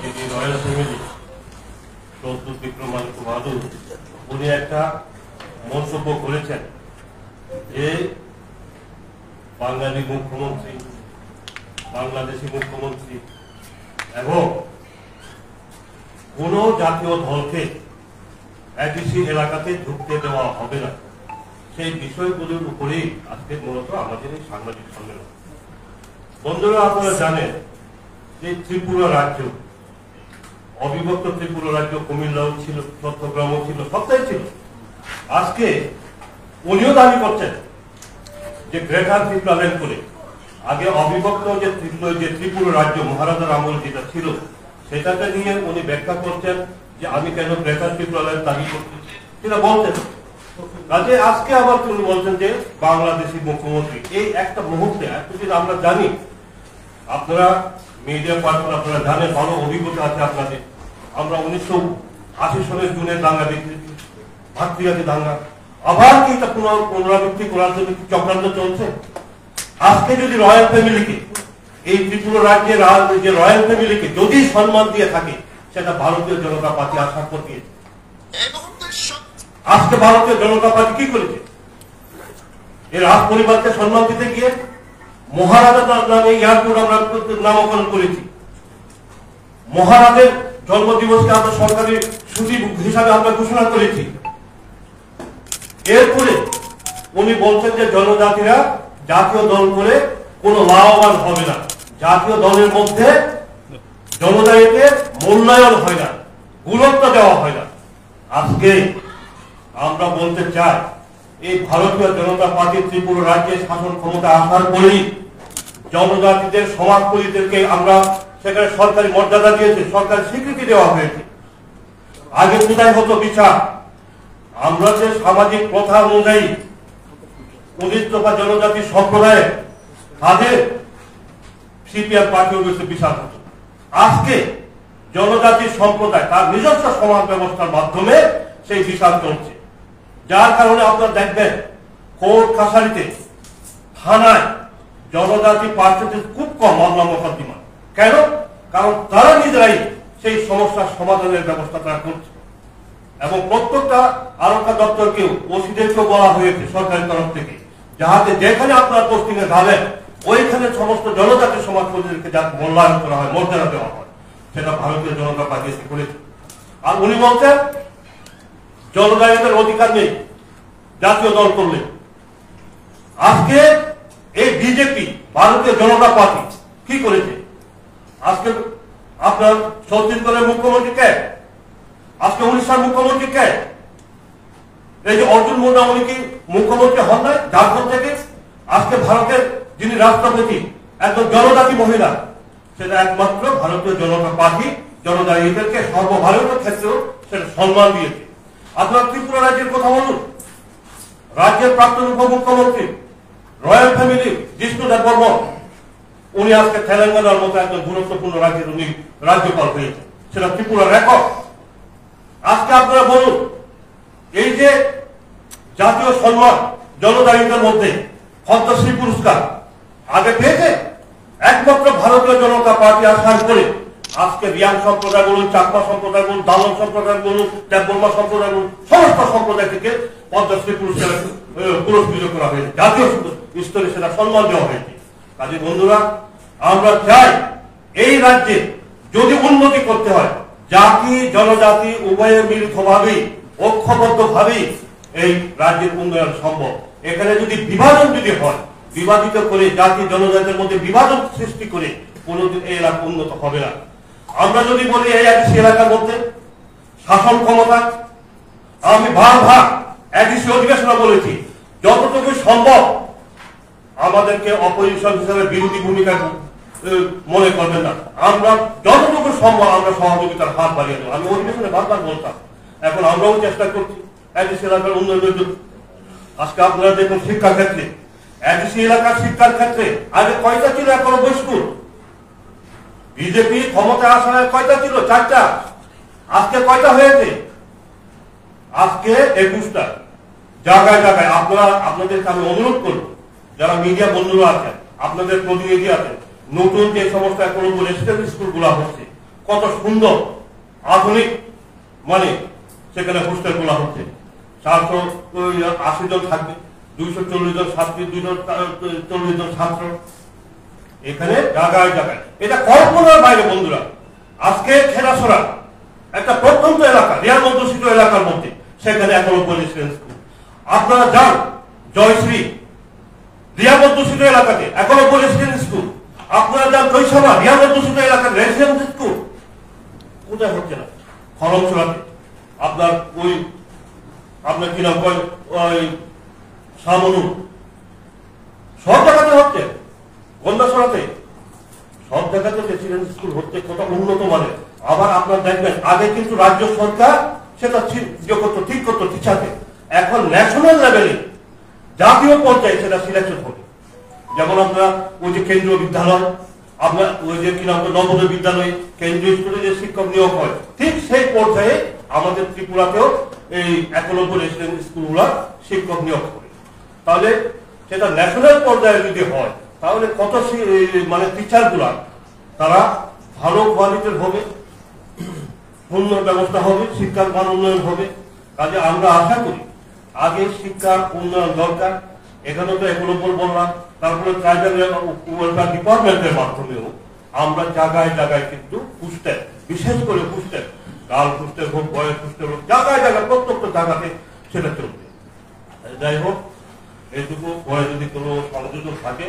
যিনি royal family Pradyut Vikramaditya বাহাদুর, উনি একটা মন্তব্য করেছেন যে বাঙালি মুখ্যমন্ত্রী, বাংলাদেশি মুখ্যমন্ত্রী এবং কোন জাতীয় দলকে এডিসি এলাকাতে ঢুকতে দেওয়া হবে না, সেই বিষয়গুলোর উপরেই আজকে মূলত আমাদের এই সাংবাদিক সম্মেলন। বন্ধুরা, আপনারা জানেন যে ত্রিপুরা রাজ্য, অবিভক্ত ত্রিপুরা রাজ্য, কুমিল্লাও ছিল, চট্টগ্রামও ছিল, সবটাই ছিল। আজকে উনিও দাবি করছেন যে গ্রেটার ত্রিপুরা ল্যান্ড করে আগে অবিভক্ত যে ত্রিপুরা রাজ্য মহারাজার আমল যেটা ছিল সেটাকে নিয়ে উনি ব্যাখ্যা করছেন যে আমি কেন গ্রেটার ত্রিপুরা ল্যান্ড দাবি করছি, সেটা বলতেন। কাজে আজকে আবার তিনি বলছেন যে বাংলাদেশি মুখ্যমন্ত্রী। এই একটা মুহূর্তে এতদিন আমরা জানি, আপনারা মিডিয়া পার্সন, আপনারা জানেন, ভালো অভিজ্ঞতা আছে আপনাদের। আমরা 1980 সালের জুনের দাঙ্গা দেখেছি, ভাতৃঘাতী দাঙ্গা। আবার কি এটা পুনরাবৃত্তি করার জন্য চক্রান্ত চলছে? আজকে যদি রয়্যাল ফ্যামিলিকে, এই ত্রিপুরা রাজ্যের যে রয়্যাল ফ্যামিলিকে যদি সম্মান দিয়ে থাকে, সেটা ভারতীয় জনতা পার্টি আশা করছে। আজকে ভারতীয় জনতা পার্টি কি করেছে? এই রাজ পরিবারকে সম্মান দিতে গিয়ে মহারাজা নামে এয়ারপোর্ট আমরা নামকরণ করেছি। মহারাজের জন্মদিবসকে আমরা সরকারি ছুটি হিসাবে আমরা ঘোষণা করেছি। এরপরে উনি বলছেন যে জনজাতিরা জাতীয় দল করে কোনো লাভবান হবে না, জাতীয় দলের মধ্যে জনজাতিকে মূল্যায়ন হয় না, গুরুত্ব দেওয়া হয় না। আজকে আমরা বলতে চাই, এই ভারতীয় জনতা পার্টি ত্রিপুরা রাজ্যে শাসন ক্ষমতা আসার পরেই জনজাতিদের সমাজপতিদেরকে আমরা সেখানে সরকারি মর্যাদা দিয়েছে, সরকারি স্বীকৃতি দেওয়া হয়েছে। আগে কোথায় হতো বিচার? আমরা যে সামাজিক প্রথা অনুযায়ী 19 দফা জনজাতি সম্প্রদায়ের তাদের সিপিআর পার্টি অফিসে বিচার হতো। আজকে জনজাতি সম্প্রদায় তার নিজস্ব সমাজ ব্যবস্থার মাধ্যমে সেই বিচার চলছে। যার কারণে আপনারা দেখবেন কোর্ট কাছারিতে, থানায় জনজাতি প্রার্থীদের খুব কম মামলা মোকদ্দমা। কেন? কারণ তারা নিজেরাই সেই সমস্যার সমাধানের ব্যবস্থা তারা করছে। এবং প্রত্যেকটা আরক্ষা দপ্তরকেও, ওসিদেরকেও বলা হয়েছে সরকারের তরফ থেকে, যাহাতে যেখানে আপনার পোস্টিং এ যাবেন ওইখানে সমস্ত জনজাতি সমাজপতিদেরকে যাতে মূল্যায়ন করা হয়, মর্যাদা দেওয়া হয়। সেটা ভারতীয় জনতা পার্টি এসে করেছে। আর উনি বলছেন জনজাতিদের অধিকার নেই জাতীয় দল করলে। আজকে এই বিজেপি, ভারতীয় জনতা পার্টি কি করেছে? আজকে আপনার ছত্তিশগড়ের মুখ্যমন্ত্রী কে? আজকে উড়িষ্যার মুখ্যমন্ত্রী কে? এই যে অর্জুন মুন্ডা, উনি কি মুখ্যমন্ত্রী হন নাই ঝাড়খণ্ড থেকে? আজকে ভারতের যিনি রাষ্ট্রপতি একজন জনজাতি মহিলা, সেটা একমাত্র ভারতীয় জনতা পার্টি জনজাতিদেরকে সর্বভারতীয় ক্ষেত্রেও সেটা সম্মান দিয়েছে। আপনার ত্রিপুরা রাজ্যের কথা বলুন, রাজ্যের প্রাক্তন উপমুখ্যমন্ত্রী রয়্যাল ফ্যামিলি জিষ্ণু দেববর্মন, উনি আজকে তেলেঙ্গানার মতো একজন গুরুত্বপূর্ণ রাজ্যের উনি রাজ্যপাল হয়েছেন, সেটা ত্রিপুরা রেকর্ড। আজকে আপনারা বলুন, এই যে জাতীয় সম্মান জনজাতিদের মধ্যে পদ্মশ্রী পুরস্কার আগে পেয়েছে একমাত্র ভারতীয় জনতা পার্টি আসার পরে। আজকে রিয়াং সম্প্রদায় বলুন, চাকমা সম্প্রদায় বলুন, দালন সম্প্রদায় বলুন, দেববর্মা সম্প্রদায় বলুন, সমস্ত সম্প্রদায় থেকে পদ্মশ্রী পুরস্কার পুরস্কৃত করা হয়েছে, জাতীয় স্তরে সেটা সম্মান দেওয়া হয়েছে। কাজে বন্ধুরা, আমরা চাই এই রাজ্যে যদি উন্নতি করতে হয়, জাতি জনজাতি উভয়ের মিলিতভাবেই, ঐক্যবদ্ধভাবেই এই রাজ্যের উন্নয়ন সম্ভব। এখানে যদি বিভাজন যদি হয়, বিভাজিত করে জাতি জনজাতির মধ্যে বিভাজন সৃষ্টি করে কোনোদিন এই এলাকা উন্নত হবে না। আমরা যদি বলি এই এডিসি এলাকার মধ্যে শাসন ক্ষমতা, আমি ভাগ এডিসি অধিবেশনে বলেছি, যতটুকু সম্ভব আমাদেরকে অপোজিশন হিসেবে বিরোধী ভূমিকা মনে করবেন না। আমরা যতটুকু সম্ভব আমরা সহযোগিতার হাত বাড়িয়ে দেবো। আমি অধিবেশনে বারবার বলতাম, এখন আমরাও চেষ্টা করছি এডিসি এলাকার উন্নয়নের জন্য। আজকে আপনারা দেখুন শিক্ষা ক্ষেত্রে, এডিসি এলাকার শিক্ষার ক্ষেত্রে আগে কয়টা ছিল? 91 স্কুল। বিজেপি ক্ষমতা আসার কয়টা ছিল? 4টা। আজকে কয়টা হয়েছে? আজকে 21টা। জায়গায় জায়গায় আপনাদেরকে আমি অনুরোধ করব, যারা মিডিয়া বন্ধুরা আছেন, আপনাদের প্রতিনিধি আছেন, নতুন যে সমস্ত রেসিডেন্সিয়াল স্কুলগুলো হচ্ছে কত সুন্দর আধুনিক মানে সেখানে হোস্টেল গুলা হচ্ছে। 480 জন থাকবে, 240 জন ছাত্রী, 240 জন ছাত্র এখানে জায়গায় জায়গায়। এটা কল্পনার বাইরে বন্ধুরা। আজকে খেলাছড়া একটা প্রত্যন্ত এলাকা, রেয়ার অধ্যুষিত এলাকার মধ্যে, সেখানে 91 রেসিডেন্স স্কুল। আপনারা যান জয়শ্রী রিয়ার অধ্যুষিত এলাকাতে 91 রেসিডেন্স স্কুল। আপনারা যান কৈশামা রিয়ার অধ্যুষিত এলাকার রেসিডেন্স স্কুল। কোথায় হচ্ছে না? খরমছড়াতে আপনার আপনার কি নাম কয় ওই শামনুর, সব জায়গাতে হচ্ছে, গন্ডাছড়াতে সব জায়গাতে রেসিডেন্স স্কুল হচ্ছে, কত উন্নত মানের। আবার আপনার দেখবেন আগে কিন্তু রাজ্য সরকার সেটা ঠিক করতো টিচারকে, এখন ন্যাশনাল লেভেলে জাতীয় পর্যায়ে সেটা সিলেকশন হবে। যেমন আমরা ওই যে কেন্দ্রীয় বিদ্যালয়, আপনার ওই যে কি নাম নবোদয় বিদ্যালয়, কেন্দ্রীয় স্কুলে যে শিক্ষক নিয়োগ হয়, ঠিক সেই পর্যায়ে আমাদের ত্রিপুরাতেও এই 91 রেসিডেন্স স্কুলগুলা শিক্ষক নিয়োগ করে। তাহলে সেটা ন্যাশনাল পর্যায়ে যদি হয় তাহলে কত মানে টিচার গুলা তারা ভালো কোয়ালিটির হবে, সুন্দর ব্যবস্থা হবে, শিক্ষার মান উন্নয়ন হবে। কাজে আমরা আশা করি আগে শিক্ষার উন্নয়ন দরকার। এখানে তো 91 বললাম, তারপরে ট্রাইবাল ওয়েলফেয়ার ডিপার্টমেন্টের মাধ্যমেও আমরা জায়গায় জায়গায় কিন্তু হোস্টেল, বিশেষ করে হোস্টেল, গার্লস হোস্টেল হোক, বয়েজ হোস্টেল হোক, জায়গায় জায়গায় প্রত্যেকটা জায়গাতে সেটা চলবে। যাই হোক, এইটুকু পরে যদি কোনো সংযোজন থাকে